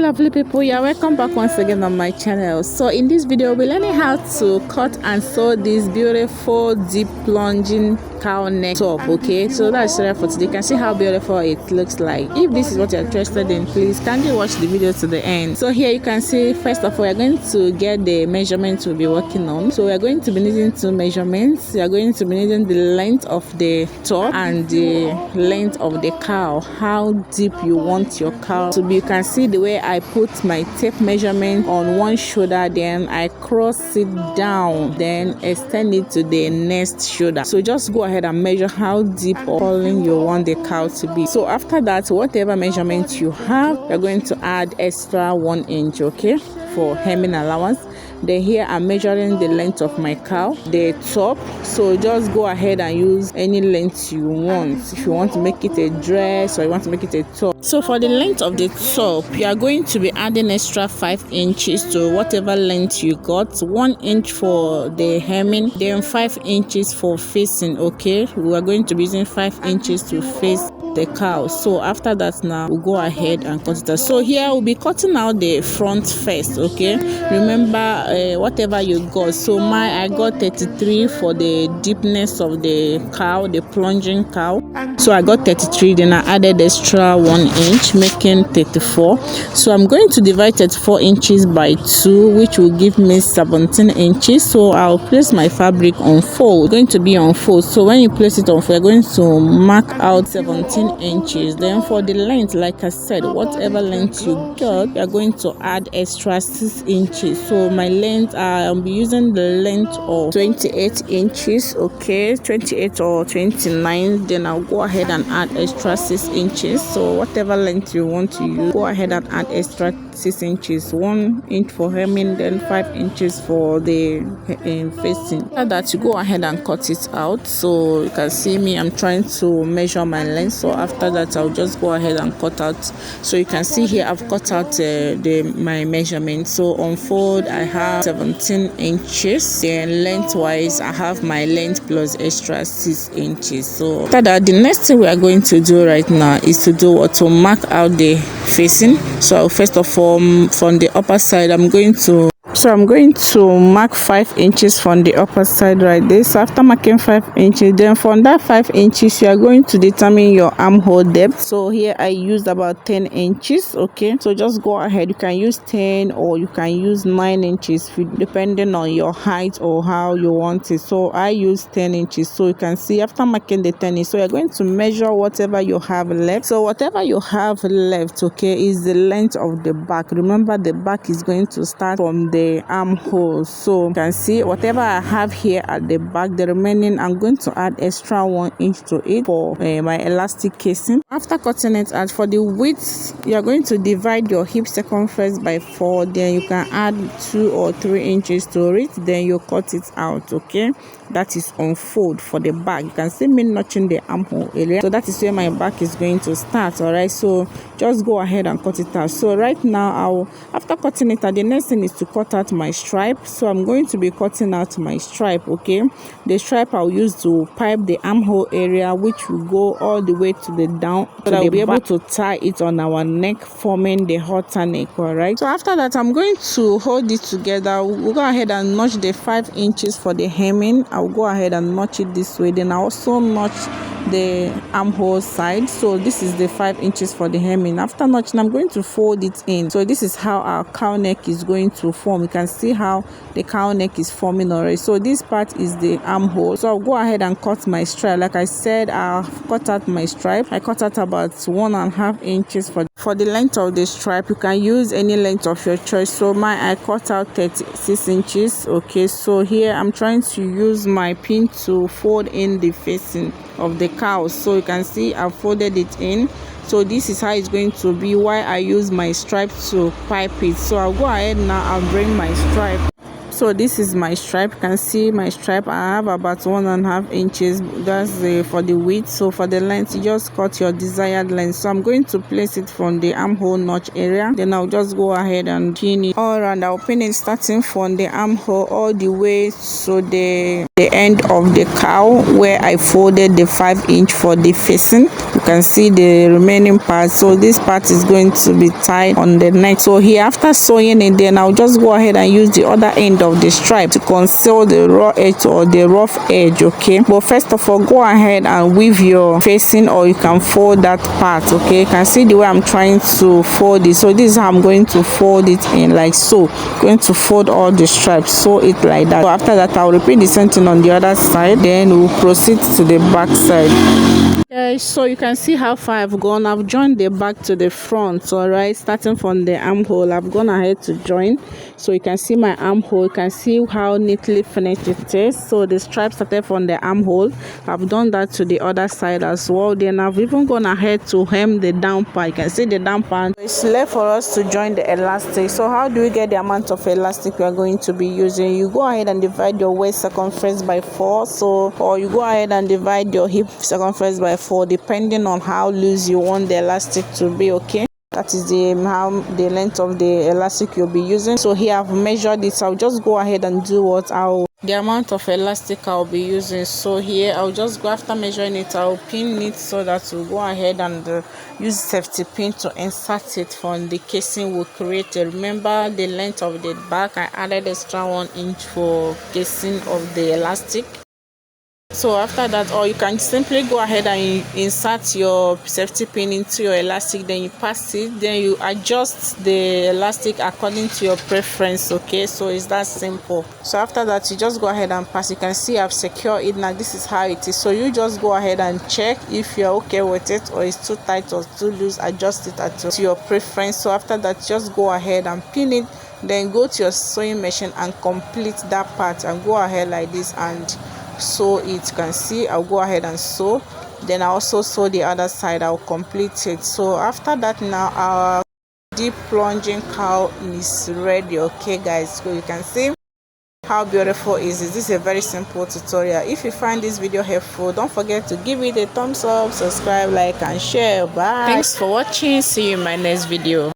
lovely people, yeah, welcome back once again on my channel. So in this video we're learning how to cut and sew this beautiful deep plunging cowl neck top. Okay, so that's it for today. You can see how beautiful it looks like. If this is what you're interested in, please kindly watch the video to the end. So here you can see, first of all, we're going to get the measurements we'll be working on. So we're going to be needing two measurements. We are going to be needing the length of the top and the length of the cowl, how deep you want your cowl to be. You can see the way I put my tape measurement on one shoulder, then I cross it down, then extend it to the next shoulder. So just go ahead and measure how deep or falling you want the cowl to be. So after that, whatever measurement you have, you're going to add extra 1 inch, okay, for hemming allowance. Then here I'm measuring the length of my cowl, the top. So just go ahead and use any length you want. If you want to make it a dress or you want to make it a top. So for the length of the top, you are going to be adding extra 5 inches to whatever length you got. 1 inch for the hemming, then 5 inches for facing. Okay, we are going to be using 5 inches to face the cowl. So after that, now we'll go ahead and cut it out. So here we'll be cutting out the front first. Okay, remember whatever you got. So I got 33 for the deepness of the cowl, the plunging cowl. So I got 33, then I added extra 1 inch, making 34. So I'm going to divide 34 inches by 2, which will give me 17 inches. So I'll place my fabric on fold. It's going to be on fold. So when you place it on fold, you're going to mark out 17 inches. Then for the length, like I said, whatever length you got, you're going to add extra 6 inches. So my length, I'll be using the length of 28 inches. Okay, 28 or 29. Then I'll go ahead and add extra 6 inches. So whatever length you want to use, go ahead and add extra 6 inches. 1 inch for hemming, then 5 inches for the facing. After that, you go ahead and cut it out. So you can see me, I'm trying to measure my length. So after that, I'll just go ahead and cut out. So you can see here I've cut out my measurement. So on fold I have 17 inches. Then lengthwise I have my length plus extra 6 inches. So after that, the next thing we are going to do right now is to do what, to mark out the facing. So first of all, from the upper side, I'm going to mark 5 inches from the upper side right there. So after marking 5 inches, then from that 5 inches, you are going to determine your armhole depth. So here I used about 10 inches. Okay, so just go ahead. You can use 10 or you can use 9 inches depending on your height or how you want it. So I use 10 inches. So you can see after marking the 10 inches, so you're going to measure whatever you have left. So whatever you have left, okay, is the length of the back. Remember, the back is going to start from the armhole. So you can see whatever I have here at the back, the remaining I'm going to add extra 1 inch to it for my elastic casing. After cutting it out, for the width, you are going to divide your hip circumference by 4. Then you can add 2 or 3 inches to it. Then you cut it out. Okay, that is on fold for the back. You can see me notching the armhole area. So that is where my back is going to start. All right, so just go ahead and cut it out. So right now, after cutting it out, the next thing is to cut out my stripe. So I'm going to be cutting out my stripe. Okay, the stripe I'll use to pipe the armhole area, which will go all the way to the down, so that I'll be able to tie it on our neck, forming the halter neck. All right, so after that, I'm going to hold it together. We'll go ahead and notch the 5 inches for the hemming. I'll go ahead and notch it this way. Then I also notch the armhole side. So this is the 5 inches for the hemming. After notching, I'm going to fold it in. So this is how our cowl neck is going to form. You can see how the cowl neck is forming already. So this part is the armhole. So I'll go ahead and cut my stripe. Like I said, I've cut out my stripe. I cut out about 1.5 inches for the length of the stripe. You can use any length of your choice. So I cut out 36 inches. Okay, so here I'm trying to use my pin to fold in the facing of the cowl. So you can see I folded it in. So this is how it's going to be while I use my stripe to pipe it. So I'll go ahead now, I'll bring my stripe So this is my stripe. You can see my stripe. I have about 1.5 inches. That's for the width. So for the length, you just cut your desired length. So I'm going to place it from the armhole notch area. Then I'll just go ahead and pin it all around. I'll pin it starting from the armhole all the way to the end of the cowl where I folded the 5-inch for the facing. You can see the remaining part. So this part is going to be tied on the neck. So here, after sewing it, then I'll just go ahead and use the other end of the stripe to conceal the raw edge or the rough edge. Okay, but first of all, go ahead and weave your facing, or you can fold that part. Okay, you can see the way I'm trying to fold it. So this is how I'm going to fold it in, like so. Going to fold all the stripes, sew it like that. So after that, I'll repeat the same thing on the other side, then we'll proceed to the back side. So you can see how far I've gone. I've joined the back to the front. All right, starting from the armhole, I've gone ahead to join. So you can see my armhole. You can see how neatly finished it is. So the stripe started from the armhole. I've done that to the other side as well. Then I've even gone ahead to hem the down part. You can see the down part. It's left for us to join the elastic. So how do we get the amount of elastic we are going to be using? You go ahead and divide your waist circumference by 4. Or you go ahead and divide your hip circumference by 4, depending on how loose you want the elastic to be. Okay, that is the length of the elastic you'll be using. So here I've measured it. I'll just go ahead and do the amount of elastic I'll be using. So here I'll just go, after measuring it, I'll pin it so that we'll go ahead and use safety pin to insert it from the casing we created. Remember the length of the back, I added extra 1 inch for casing of the elastic. So after that, or you can simply go ahead and insert your safety pin into your elastic, then you pass it, then you adjust the elastic according to your preference. Okay, so it's that simple. So after that, you just go ahead and pass. You can see I've secured it. Now this is how it is. So you just go ahead and check if you're okay with it, or it's too tight or too loose. Adjust it to your preference. So after that, just go ahead and pin it, then go to your sewing machine and complete that part, and go ahead like this and sew it. You can see I'll go ahead and sew, then I also sew the other side. I'll complete it. So after that, now our deep plunging cowl is ready. Okay guys, so you can see how beautiful is it. This is a very simple tutorial. If you find this video helpful, don't forget to give it a thumbs up, subscribe, like and share. Bye. Thanks for watching. See you in my next video.